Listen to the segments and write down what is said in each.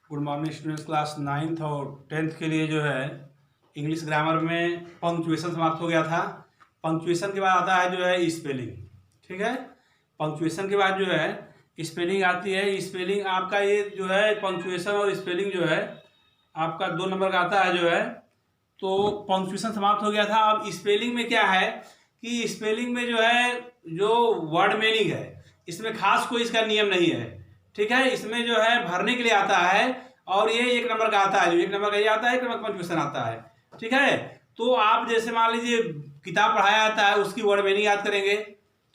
Good morning students. Class 9th और 10th के लिए जो है इंग्लिश ग्रामर में पंक्चुएशन समाप्त हो गया था। पंक्चुएशन के बाद आता है जो है स्पेलिंग। ठीक है, पंक्चुएशन के बाद जो है स्पेलिंग आती है। स्पेलिंग आपका ये जो है पंक्चुएशन और स्पेलिंग जो है आपका 2 नंबर का आता है जो है। तो पंक्चुएशन समाप्त हो गया था। अब स्पेलिंग में क्या है कि स्पेलिंग में जो है जो वर्ड मीनिंग है इसमें खास कोई इसका नियम नहीं है। ठीक है, इसमें जो है भरने के लिए आता है और ये 1 नंबर का आता है, जो 1 नंबर का ये आता है, 1 नंबर पंक्चुएशन आता है। ठीक है, तो आप जैसे मान लीजिए किताब पढ़ाया जाता है उसकी वर्ड मीनिंग याद करेंगे।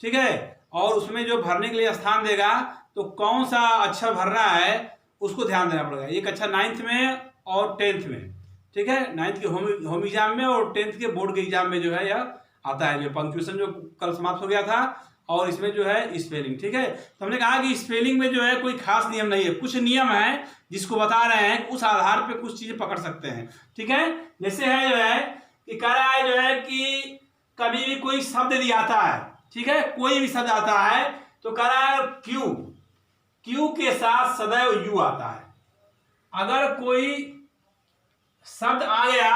ठीक है, और उसमें जो भरने के लिए स्थान देगा तो कौन सा अक्षर भरना है उसको ध्यान देना पड़ेगा। एक अच्छा 9th में और 10th में। ठीक है, 9th के होम एग्जाम में और 10th के बोर्ड के एग्जाम में जो है यह आता है, जो पंक्चुएशन जो कल समाप्त हो गया था और इसमें जो है स्पेलिंग। ठीक है, तो हमने कहा कि स्पेलिंग में जो है कोई खास नियम नहीं है, कुछ नियम है जिसको बता रहे हैं, उस आधार पे कुछ चीजें पकड़ सकते हैं। ठीक है, जैसे है जो है कि कह रहा है जो है कि कभी भी कोई शब्द यदि आता है, ठीक है, कोई भी शब्द आता है तो कह रहा है क्यू, क्यू के साथ सदैव यू आता है। अगर कोई शब्द आ गया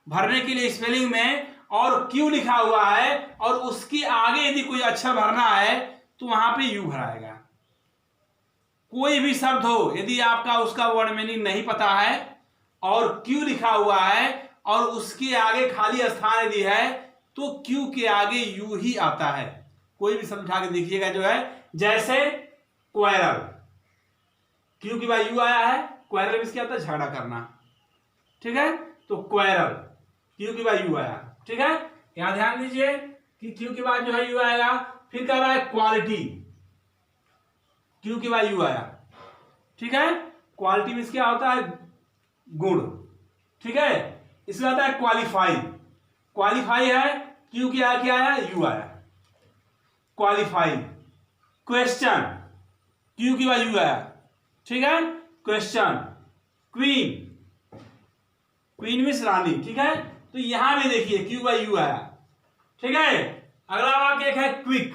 भरने के लिए स्पेलिंग में और क्यू लिखा हुआ है और उसके आगे यदि कोई अक्षर भरना है तो वहां पे यू भराएगा। कोई भी शब्द हो यदि आपका उसका वर्ड मीनिंग नहीं पता है और क्यू लिखा हुआ है और उसके आगे खाली स्थान यदि है तो क्यू के आगे यू ही आता है। कोई भी शब्द उठा के देखिएगा जो है, जैसे क्वेरल, क्यू के बाद यू आया है, क्वेरल में क्या होता है, झगड़ा करना। ठीक है, तो क्वेरल क्यू के बाद यू आया। ठीक है, यहां ध्यान दीजिए कि क्यू के बाद जो है यू आएगा। फिर कह रहा है क्वालिटी, क्यू के बाद यू आया। ठीक है, क्वालिटी में क्या होता है, गुण। ठीक है, इसमें आता है क्वालिफाई, क्वालिफाई है, क्यू के आगे क्या आया, यू आया, क्वालिफाई। क्वेश्चन, क्यू के बाद यू आया। ठीक है, क्वेश्चन। क्वीन, क्वीन मीन्स रानी। ठीक है, तो यहां भी देखिए क्यू बाई यू आया। ठीक है, अगला वाक्य एक है क्विक,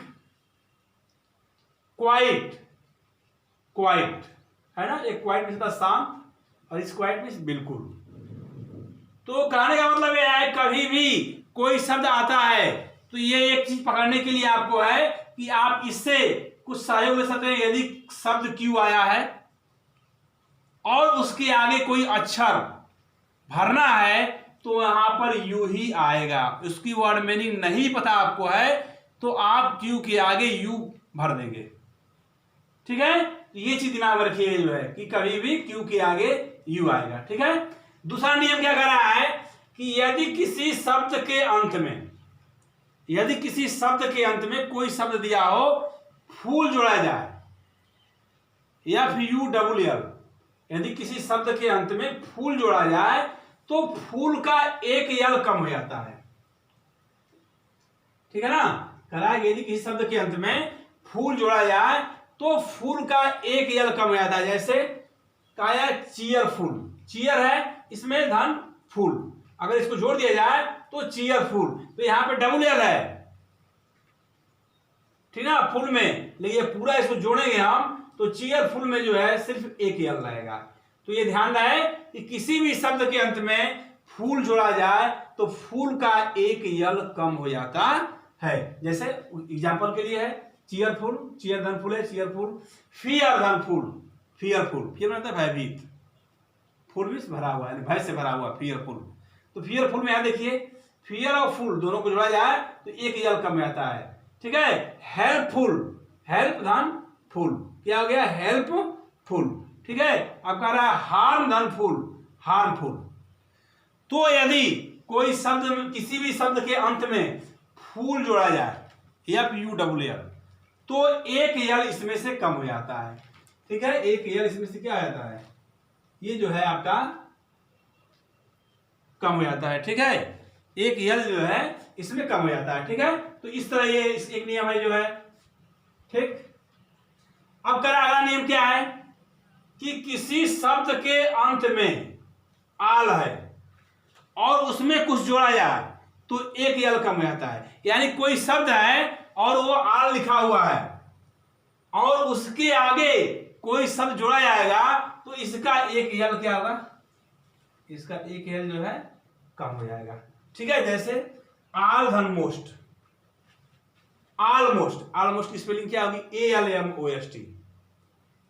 क्वाइट, क्वाइट है ना, एक क्वाइट मीन्स शांत और इस क्वाइट मीन्स बिल्कुल। तो कहने का मतलब यह है कभी भी कोई शब्द आता है तो ये एक चीज पकड़ने के लिए आपको है कि आप इससे कुछ सहयोग ले सकते हैं। यदि शब्द क्यू आया है और उसके आगे कोई अक्षर भरना है तो यहां पर यू ही आएगा। उसकी वर्ड मीनिंग नहीं पता आपको है तो आप क्यू के आगे यू भर देंगे। ठीक है, ये चीज दिमाग में रखिए जो है कि कभी भी क्यू के आगे यू आएगा। ठीक है, दूसरा नियम क्या कह रहा है कि यदि किसी शब्द के अंत में, यदि किसी शब्द के अंत में कोई शब्द दिया हो फूल जोड़ा जाए या फिर यू डबल एल, यदि किसी शब्द के अंत में फूल जोड़ा जाए तो फूल का एक यल कम हो जाता है। ठीक है ना, कह रहा है यदि किसी शब्द के अंत में फूल जोड़ा जाए तो फूल का एक यल कम हो जाता है। जैसे कहा चीयरफुल, चीयर है इसमें धन फूल, अगर इसको जोड़ दिया जाए तो चीयरफुल, तो यहां पे डबल यल है। ठीक है ना, फुल में, लेकिन पूरा इसको जोड़ेंगे हम तो चीयरफुल में जो है सिर्फ एक यल रहेगा। तो ये ध्यान रहे कि किसी भी शब्द के अंत में फूल जोड़ा जाए तो फूल का एक यल कम हो जाता है। जैसे एग्जांपल के लिए है चीयरफुल, चीयर धन फूल है, चीयरफुल। फियर धन फूल, फियरफुल, फियर मतलब भयभीत, फुल भी भरा हुआ है, भय से भरा हुआ, फियरफुल। तो फियरफुल में यहां देखिए फियर और फुल दोनों को जोड़ा जाए तो एक यल कम हो जाता है। ठीक है, हेल्पफुल, हेल्प धन फुल, क्या हो गया, हेल्पफुल। ठीक है, अब कह रहा है हार्म धन फुल, हार्मफुल। तो यदि कोई शब्द, किसी भी शब्द के अंत में फूल जोड़ा जाए एफ यू डब्ल्यू एल तो एक यल इसमें से कम हो जाता है। ठीक है, एक यल इसमें से क्या आ जाता है, ये जो है आपका कम हो जाता है। ठीक है, एक यल जो है इसमें कम हो जाता है। ठीक है, तो इस तरह ये एक नियम है जो है। ठीक, अब कह रहा अगला नियम क्या है कि किसी शब्द के अंत में आल है और उसमें कुछ जोड़ा जाए तो एक यल कम हो जाता है। यानी कोई शब्द है और वो आल लिखा हुआ है और उसके आगे कोई शब्द जोड़ा जाएगा तो इसका एक यल क्या होगा, इसका एक यल जो है कम हो जाएगा। ठीक है, जैसे आल धन मोस्ट, ऑलमोस्ट की स्पेलिंग क्या होगी, ALMOST।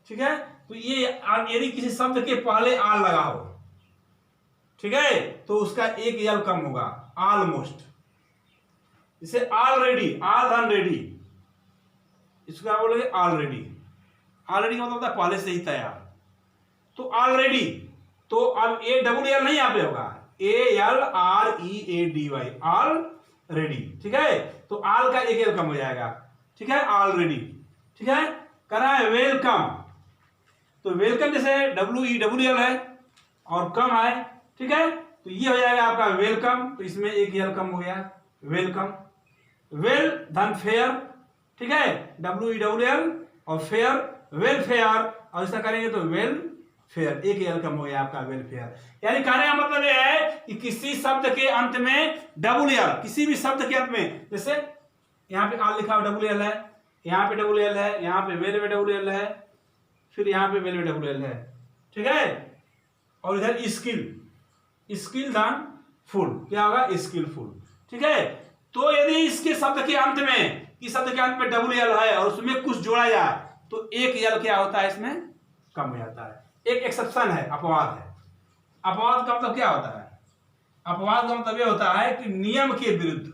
ठीक है, तो ये यदि किसी शब्द के पहले आल लगा हो, ठीक है, तो उसका एक यल कम होगा, ऑलमोस्ट। जैसे ऑलरेडी, आल धन रेडी, इसको क्या बोलोगे, ऑलरेडी। ऑलरेडी मतलब होता है पहले से ही तैयार। तो ऑलरेडी, तो अब ALL नहीं यहाँ पे होगा, ALREADY, ऑलरेडी। ठीक है, तो आल का एक यल कम हो जाएगा। ठीक है, ऑलरेडी। ठीक है, करा है वेलकम, तो वेलकम जैसे WELL है और कम है। ठीक है, तो ये हो जाएगा आपका वेलकम, तो इसमें एक यल कम हो गया, वेलकम। वेल धन फेयर, ठीक है, WELL और फेयर, वेलफेयर, और ऐसा करेंगे तो वेल फेयर, एक यल कम हो गया आपका वेलफेयर। यानी कहने का मतलब यह है कि किसी शब्द के अंत में डबल यल, किसी भी शब्द के अंत में, जैसे यहाँ पे आल लिखा हुआ WL है, यहाँ पे WL है, यहाँ पे वेल में WL है, फिर यहाँ पे वेल में WL है। ठीक है, और इधर स्किल धन फुल, क्या होगा, स्किलफुल। ठीक है, तो यदि इसके शब्द के अंत में, किस शब्द के अंत में WL है और उसमें कुछ जोड़ा जाए तो एक यल क्या होता है, इसमें कम हो जाता है। एक एक्सेप्शन है, अपवाद है। अपवाद का मतलब क्या होता है, अपवाद का मतलब यह होता है कि नियम के विरुद्ध,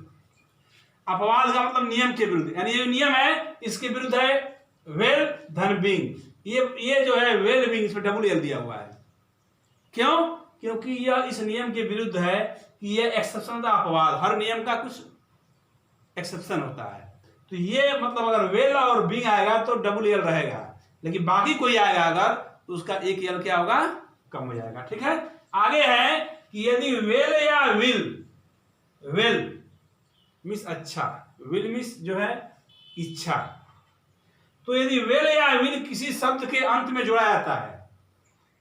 अपवाद का मतलब नियम के विरुद्ध, यानी ये नियम है इसके विरुद्ध है वेल धन बीइंग, ये जो है वेल बीइंग, इसमें WL दिया हुआ है। क्यों, क्योंकि यह इस नियम के विरुद्ध है कि यह एक्सेप्शन का अपवाद, हर नियम का कुछ एक्सेप्शन होता है। तो ये मतलब अगर वेल और बीइंग आएगा तो WL रहेगा, लेकिन बाकी कोई आएगा अगर तो उसका एक यल क्या होगा, कम हो जाएगा। ठीक है, आगे है कि यदि वेल या विल, वेल मिस अच्छा, विल मिस जो है इच्छा, तो यदि वेल या विल किसी शब्द के अंत में जोड़ा जाता है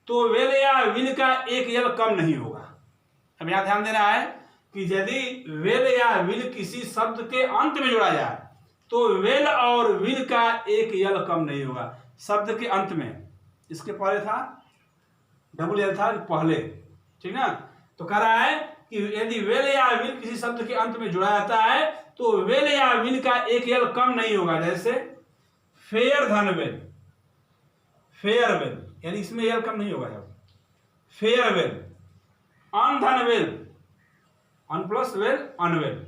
तो वेल या विल का एक यल कम नहीं होगा। अब यहां ध्यान देना है कि यदि वेल या विल किसी शब्द के अंत में जोड़ा जाए तो वेल और विल का एक यल कम नहीं होगा। शब्द के अंत में, इसके पहले था WL था पहले, ठीक ना, तो कह रहा है कि यदि वेल या विल किसी शब्द के अंत में जोड़ा जाता है तो वेल या विल का एक यल कम नहीं होगा। जैसे फेयर धन वेल, फेयर वेल, यानी इसमें यल कम नहीं होगा। जब fair well, un then well, un plus well unwell,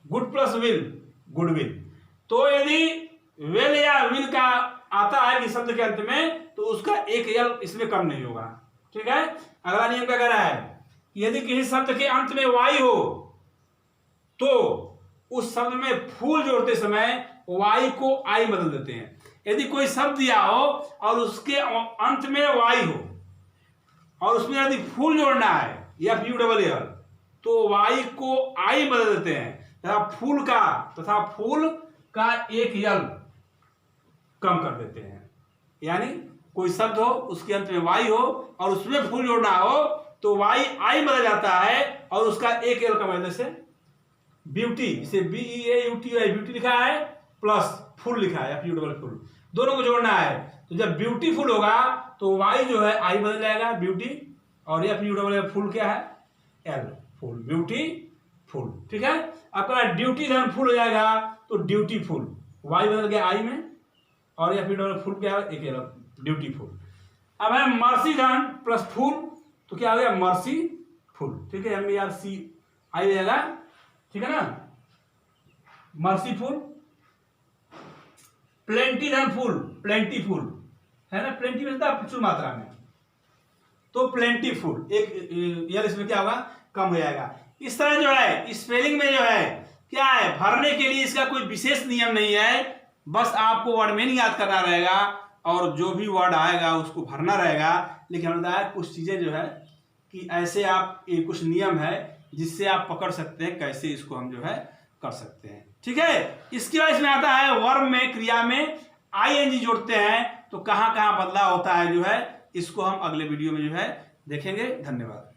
good plus will goodwill, तो यदि वेल या विल का आता है कि शब्द के अंत में तो उसका एक यल इसमें कम नहीं होगा। ठीक है, अगला नियम क्या कह रहा है, यदि किसी शब्द के अंत में वाई हो तो उस शब्द में फूल जोड़ते समय वाई को आई बदल देते हैं। यदि कोई शब्द दिया हो और उसके अंत में वाई हो और उसमें यदि फूल जोड़ना है FULL तो वाई को आई बदल देते हैं तथा फूल का एक यल कम कर देते हैं। यानी कोई शब्द हो उसके अंत में वाई हो और उसमें फूल जोड़ना हो तो वाई आई बदल जाता है और उसका एक यल कम है। जैसे ब्यूटी, इसे BEAUTY ब्यूटी लिखा है प्लस फुल लिखा है FULL फुल, दोनों को जोड़ना है तो जब ब्यूटीफुल होगा तो वाई जो है आई बदल जाएगा ब्यूटी, और FULL फुल क्या है L फुल, ब्यूटी फुल। ठीक है, आपका ड्यूटी धन फुल हो जाएगा तो ड्यूटीफुल, वाई बदल गया आई में, और FULL फुल क्या है एक ड्यूटीफुल। अब है मर्सी धन प्लस फुल तो क्या हो गया मर्सी फुल। ठीक है, MERC आई रहेगा, ठीक है ना, मर्सीफुल। प्लेंटी धन फुल, प्लेंटीफुल है ना, प्लेंटी मिलता है प्रचुर मात्रा में, तो प्लेंटीफुल, एक यल इसमें क्या होगा कम हो जाएगा। इस तरह जो है स्पेलिंग में जो है क्या है, भरने के लिए इसका कोई विशेष नियम नहीं है, बस आपको वर्ड मीनिंग याद करना रहेगा और जो भी वर्ड आएगा उसको भरना रहेगा। लेकिन हमने बताया कुछ चीजें जो है कि ऐसे आप ये कुछ नियम है जिससे आप पकड़ सकते हैं कैसे इसको हम जो है कर सकते हैं। ठीक है, इसके बाद इसमें आता है वर्ब में, क्रिया में ING जोड़ते हैं तो कहां कहां बदलाव होता है जो है, इसको हम अगले वीडियो में जो है देखेंगे। धन्यवाद।